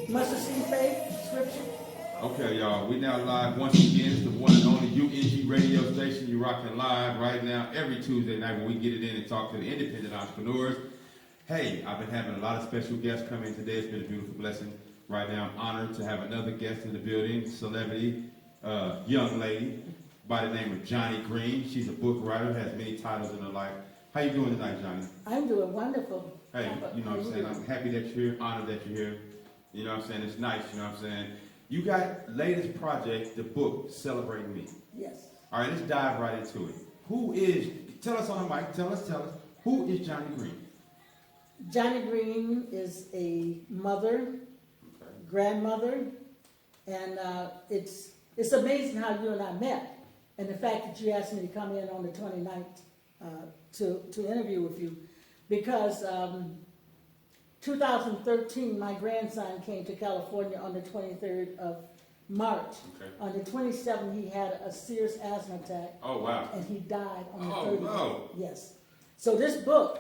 Mustard seed faith, scripture. Okay, y'all, we now live once again. It's the one and only UNG radio station. You're rocking live right now every Tuesday night when we get it in and talk to the independent entrepreneurs. Hey, I've been having a lot of special guests come in today. It's been a beautiful blessing. Right now, I'm honored to have another guest in the building, celebrity, young lady by the name of Johnnie Greene. She's a book writer, has many titles in her life. How you doing tonight, Johnnie? I'm doing wonderful. Hey, you know what I'm saying? I'm happy that you're here, honored that you're here. You know what I'm saying? It's nice, you know what I'm saying? You got latest project, the book, Celebrating Me. Yes. All right, let's dive right into it. Who is, tell us on the mic, tell us, who is Johnnie Greene? Johnnie Greene is a mother, grandmother, and it's amazing how you and I met. And the fact that you asked me to come in on the 29th to interview with you. Because 2013, my grandson came to California on the 23rd of March. Okay. On the 27th, he had a serious asthma attack. Oh, wow. And he died on the 30th. Oh, no. Yes. So this book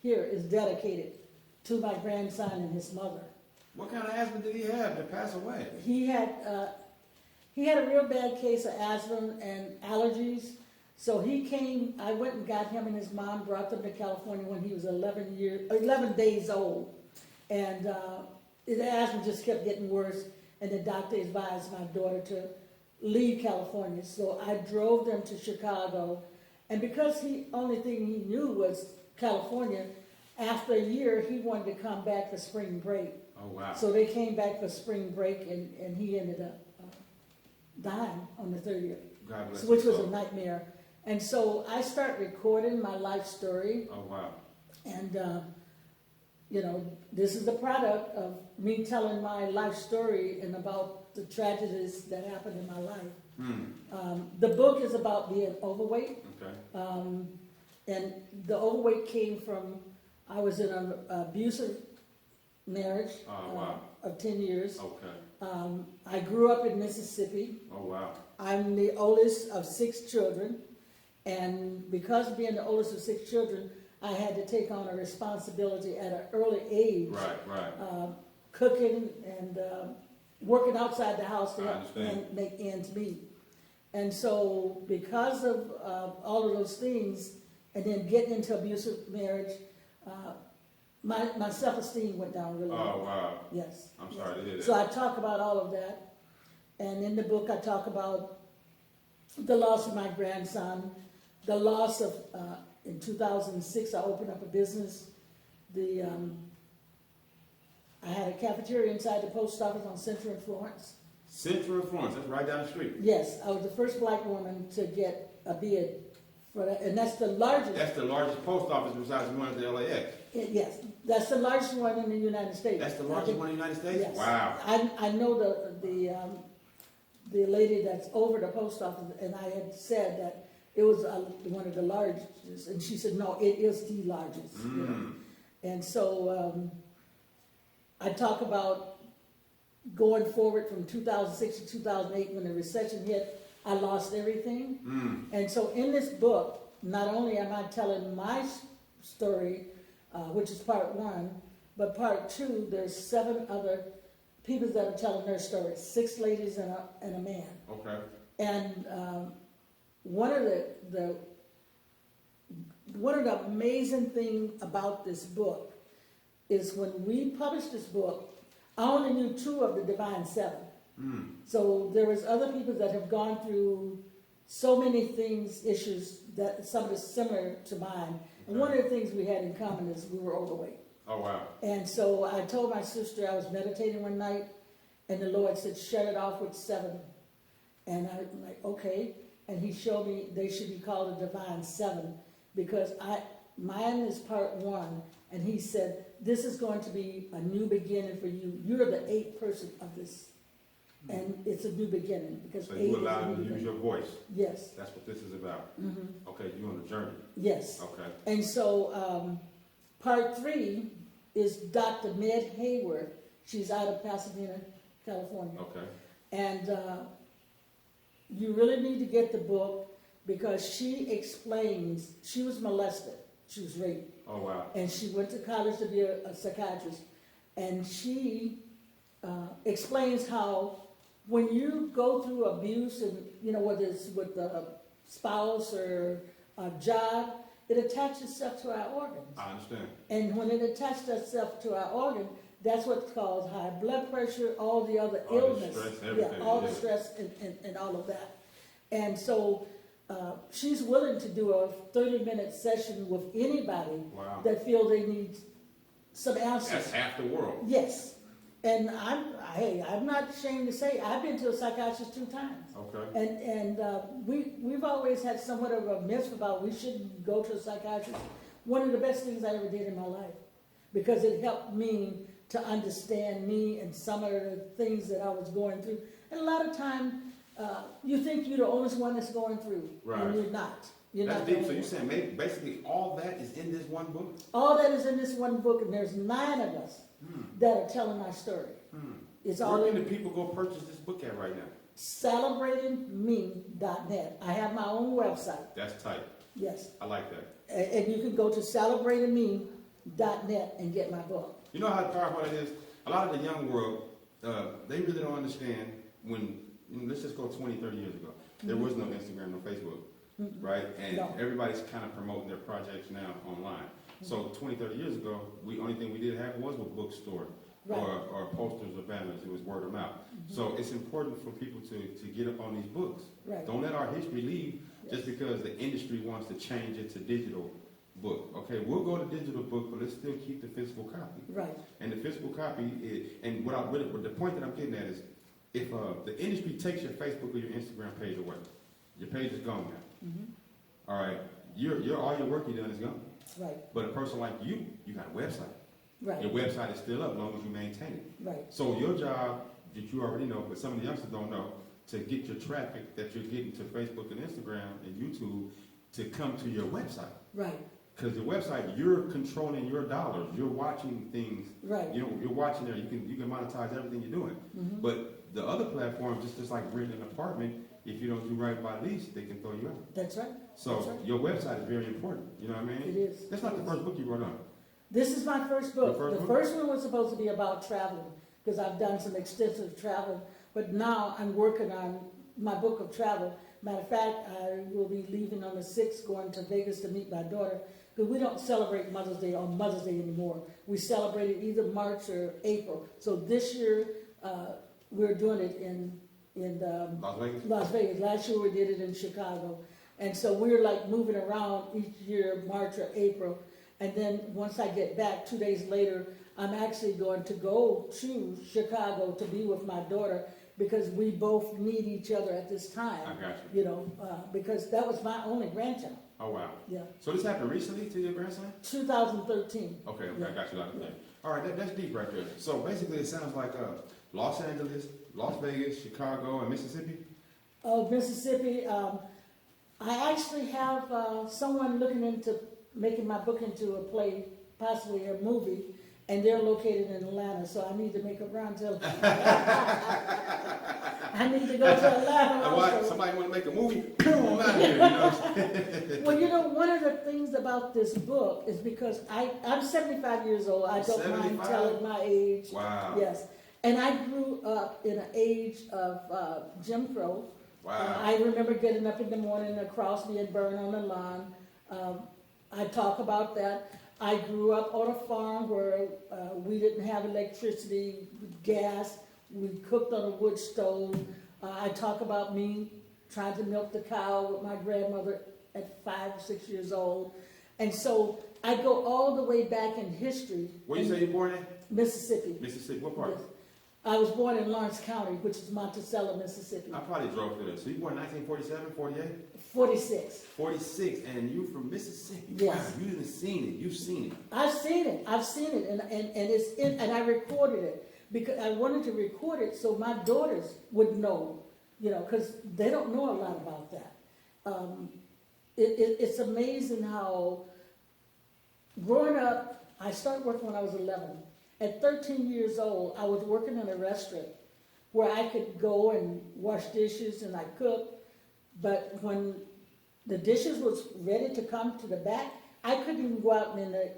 here is dedicated to my grandson and his mother. What kind of asthma did he have that passed away? He had a real bad case of asthma and allergies. So he came, I went and got him and his mom, brought them to California when he was 11 days old. And the asthma just kept getting worse, and the doctor advised my daughter to leave California. So I drove them to Chicago, and because only thing he knew was California, after a year, he wanted to come back for spring break. Oh, wow. So they came back for spring break, and he ended up dying on the 30th, God bless which you. was a nightmare. And so I start recording my life story. Oh, wow. And, this is the product of me telling my life story and about the tragedies that happened in my life. The book is about being overweight. Okay. And the overweight came from, I was in an abusive marriage of 10 years. Okay. I grew up in Mississippi. Oh, wow. I'm the oldest of 6 children. And because of being the oldest of 6 children, I had to take on a responsibility at an early age. Right. Cooking and working outside the house to I help understand. make ends meet. And so because of all of those things, and then getting into abusive marriage, my self-esteem went down really low. Oh, wow. Yes. I'm sorry to hear that. So I talk about all of that. And in the book, I talk about the loss of my grandson, the loss of, in 2006, I opened up a business. I had a cafeteria inside the post office on Central and Florence. Central and Florence, that's right down the street. Yes, I was the first black woman to get a bid for that, and that's the largest. That's the largest post office besides the one at the LAX. Yes, that's the largest one in the United States. That's the largest one in the United States? Yes. Wow. I know the lady that's over the post office, and I had said that it was one of the largest, and she said, no, it is the largest. You know? And so I talk about going forward from 2006 to 2008 when the recession hit. I lost everything. And so in this book, not only am I telling my story, which is part 1, but part 2, there's 7 other people that are telling their stories, 6 ladies and a man. Okay. And one of the amazing things about this book is when we published this book, I only knew 2 of the Divine 7. So there was other people that have gone through so many things, issues, that some of it similar to mine. And one of the things we had in common is we were overweight. Oh, wow. And so I told my sister, I was meditating one night, and the Lord said, shut it off with 7. And I'm like, okay. And he showed me they should be called a Divine 7 because mine is part 1. And he said, this is going to be a new beginning for you. You're the 8th person of this. And it's a new beginning because so you allow them to use your voice. Yes. That's what this is about. Okay, you're on a journey. Yes. Okay. And so part 3 is Dr. Med Hayward. She's out of Pasadena, California. Okay. And you really need to get the book because she explains, she was molested, she was raped. Oh, wow. And she went to college to be a psychiatrist. And she explains how when you go through abuse and, whether it's with the spouse or a job, it attaches itself to our organs. I understand. And when it attaches itself to our organ, that's what causes high blood pressure, all the other illness. The stress, everything. Yeah, all the stress and all of that. And so she's willing to do a 30-minute session with anybody that feel they need some answers. That's half the world. Yes. And I'm not ashamed to say I've been to a psychiatrist 2 times. Okay. And we've always had somewhat of a myth about we shouldn't go to a psychiatrist. One of the best things I ever did in my life, because it helped me to understand me and some of the things that I was going through. And a lot of time, you think you're the only one that's going through, and you're not. That's deep. So you're saying basically all that is in this one book? All that is in this one book, and there's 9 of us that are telling our story. It's all Where can the people go purchase this book at right now? CelebratingMe.net. I have my own website. That's tight. Yes. I like that. And you can go to CelebratingMe.net and get my book. You know how powerful it is? A lot of the young world, they really don't understand when, let's just go 20, 30 years ago. There was no Instagram, no Facebook, right? And everybody's kind of promoting their projects now online. So 20, 30 years ago, only thing we did have was a bookstore or posters or banners. It was word of mouth. So it's important for people to get up on these books. Don't let our history leave just because the industry wants to change it to digital book. Okay, we'll go to digital book, but let's still keep the physical copy. Right. And the physical copy is, and what the point that I'm getting at is, if the industry takes your Facebook or your Instagram page away, your page is gone now. All right, all your work you done is gone. Right. But a person like you got a website. Right. Your website is still up as long as you maintain it. Right. So your job that you already know, but some of the youngsters don't know, to get your traffic that you're getting to Facebook and Instagram and YouTube to come to your website. Right. Because your website, you're controlling your dollars. You're watching things. Right. You're watching there. You can monetize everything you're doing. But the other platforms, just like renting an apartment, if you don't do right by lease, they can throw you out. That's right. So your website is very important. You know what I mean? It is. That's not the first book you wrote on. This is my first book. The first one was supposed to be about traveling, because I've done some extensive traveling. But now I'm working on my book of travel. Matter of fact, I will be leaving on the 6th, going to Vegas to meet my daughter, because we don't celebrate Mother's Day on Mother's Day anymore. We celebrate it either March or April. So this year, we're doing it in Las Vegas. Las Vegas. Last year we did it in Chicago. And so we're like moving around each year, March or April. And then once I get back, 2 days later, I'm actually going to go to Chicago to be with my daughter, because we both need each other at this time. I got you. Because that was my only grandchild. Oh, wow. Yeah. So this happened recently to your grandson? 2013. Okay, I got you. All right, that's deep right there. So basically it sounds like Los Angeles, Las Vegas, Chicago, and Mississippi? Oh, Mississippi. I actually have someone looking into making my book into a play, possibly a movie, and they're located in Atlanta, so I need to make a round to I need to go to Atlanta. Somebody want to make a movie? Come on out here, Well, one of the things about this book is because I'm 75 years old. I don't mind telling my age. Wow. Yes. And I grew up in an age of Jim Crow. Wow. I remember getting up in the morning across me and burn on the lawn. I talk about that. I grew up on a farm where we didn't have electricity, gas. We cooked on a wood stove. I talk about me trying to milk the cow with my grandmother at 5 or 6 years old. And so I go all the way back in history. Where you say you're born in? Mississippi. Mississippi, what part? Yes. I was born in Lawrence County, which is Monticello, Mississippi. I probably drove through there. So you were born in 1947, 48? 46. 46, and you from Mississippi. Yes. Wow, you've seen it. You've seen it. I've seen it, and it's in, and I recorded it because I wanted to record it so my daughters would know, because they don't know a lot about that. It's amazing how growing up, I started working when I was 11. At 13 years old, I was working in a restaurant where I could go and wash dishes and I cook, but when the dishes was ready to come to the back, I couldn't even go out in the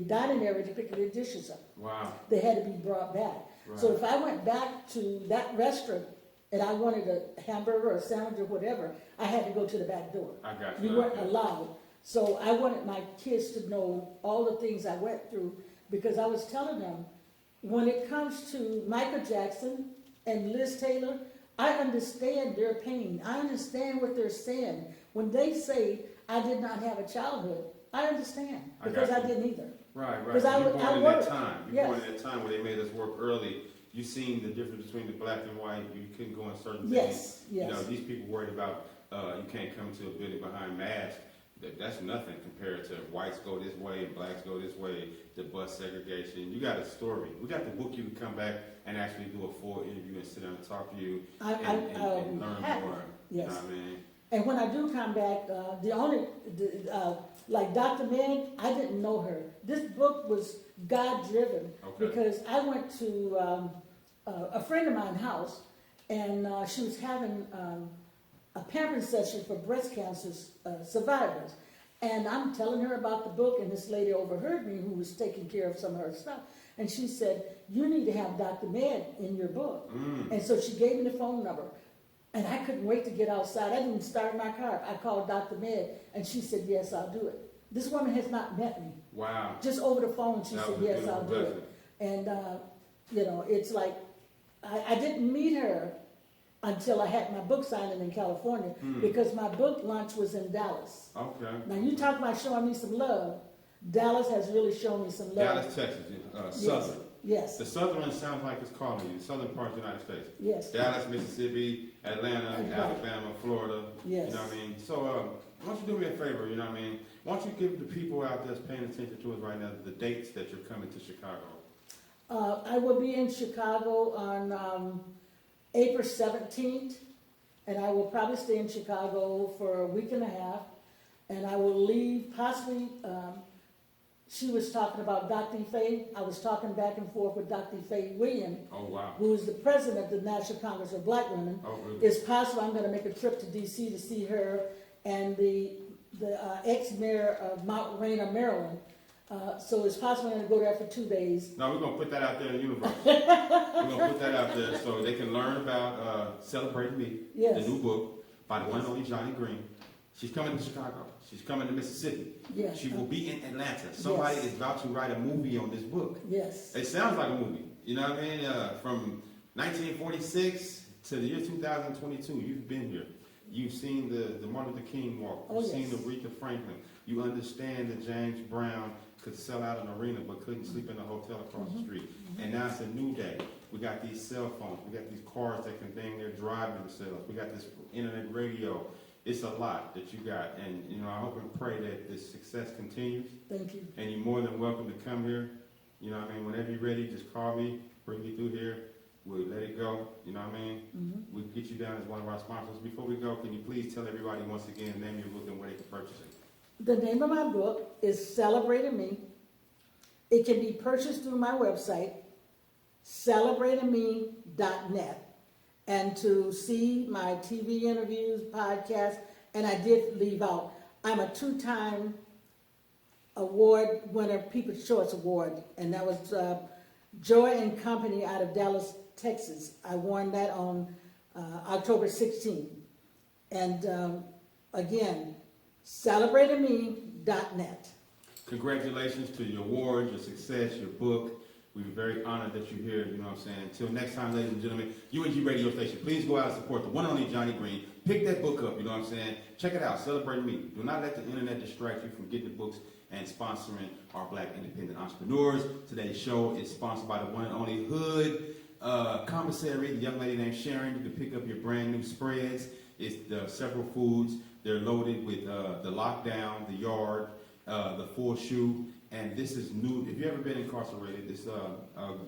dining area to pick the dishes up. Wow. They had to be brought back. So if I went back to that restaurant and I wanted a hamburger or a sandwich or whatever, I had to go to the back door. I got you. We weren't allowed. So I wanted my kids to know all the things I went through, because I was telling them, when it comes to Michael Jackson and Liz Taylor, I understand their pain. I understand what they're saying. When they say, I did not have a childhood, I understand, because I didn't either. Right. Because You're born in that worked. time. You're Yes. born in that time where they made us work early. You seen the difference between the black and white. You couldn't go in certain Yes, things. yes. You know, these people worried about you can't come to a building behind masks. That's nothing compared to whites go this way and blacks go this way, the bus segregation. You got a story. We got the book. You can come back and actually do a full interview and sit down and talk to you and learn more. Yes. You know what I mean? And when I do come back, like Dr. Meg, I didn't know her. This book was God-driven, because I went to a friend of mine's house, and she was having a pampering session for breast cancer survivors. And I'm telling her about the book, and this lady overheard me, who was taking care of some of her stuff. And she said, you need to have Dr. Med in your book. And so she gave me the phone number. And I couldn't wait to get outside. I didn't start my car. I called Dr. Med, and she said, yes, I'll do it. This woman has not met me. Wow. Just over the phone, she said, yes, I'll do blessing. it. And, it's like, I didn't meet her until I had my book signing in California, because my book launch was in Dallas. Okay. Now, you talk about showing me some love. Dallas has really shown me some love. Dallas, Texas, Southern. Yes. The Southern sounds like it's calling you. The Southern part of the United States. Yes. Dallas, Mississippi, Atlanta, Alabama, Florida. Yes. You know what I mean? So, why don't you do me a favor, you know what I mean? Why don't you give the people out there that's paying attention to us right now the dates that you're coming to Chicago? I will be in Chicago on April 17th, and I will probably stay in Chicago for a week and a half, and I will leave possibly, she was talking about Dr. Faye. I was talking back and forth with Dr. Faye Williams, Oh, wow. who is the president of the National Congress of Black Women. Oh, really? It's possible I'm going to make a trip to D.C. to see her and the ex-mayor of Mount Rainier, Maryland. So it's possible I'm going to go there for 2 days. No, we're going to put that out there in the universe. We're going to put that out there so they can learn about Celebrating Me, Yes. the new book by the one and only Johnnie Greene. She's coming to Chicago. She's coming to Mississippi. Yes. She will be in Atlanta. Somebody is about to write a movie on this book. Yes. It sounds like a movie. You know what I mean? From 1946 to the year 2022, you've been here. You've seen the Martin Luther King walk. You've seen the Aretha Franklin. You understand that James Brown could sell out an arena but couldn't sleep in a hotel across the street. And now it's a new day. We got these cell phones. We got these cars that can dang near drive themselves. We got this internet radio. It's a lot that you got. And, I hope and pray that this success continues. Thank you. And you're more than welcome to come here. You know what I mean? Whenever you're ready, just call me, bring me through here. We'll let it go. You know what I mean? We'll get you down as one of our sponsors. Before we go, can you please tell everybody once again, name your book and where they can purchase it? The name of my book is Celebrating Me. It can be purchased through my website, celebratingme.net. And to see my TV interviews, podcasts, and I did leave out, I'm a 2-time award winner, People's Choice Award, and that was Joy and Company out of Dallas, Texas. I won that on October 16th. And again, celebratingme.net. Congratulations to your award, your success, your book. We're very honored that you're here, you know what I'm saying? Until next time, ladies and gentlemen, UNG Radio Station, please go out and support the one and only Johnnie Greene. Pick that book up, you know what I'm saying? Check it out, Celebrate Me. Do not let the internet distract you from getting the books and sponsoring our Black independent entrepreneurs. Today's show is sponsored by the one and only Hood Commissary, the young lady named Sharon. You can pick up your brand new spreads. It's the several foods. They're loaded with the lockdown, the yard, the full shoe. And this is new. If you've ever been incarcerated, this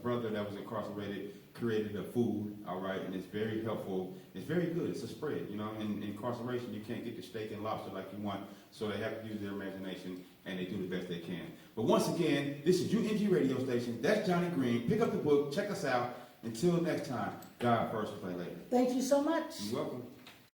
brother that was incarcerated created a food, all right, and it's very helpful. It's very good. It's a spread, In incarceration, you can't get the steak and lobster like you want, so they have to use their imagination, and they do the best they can. But once again, this is UNG Radio Station. That's Johnnie Greene. Pick up the book. Check us out. Until next time, God first, play later. Thank you so much. You're welcome.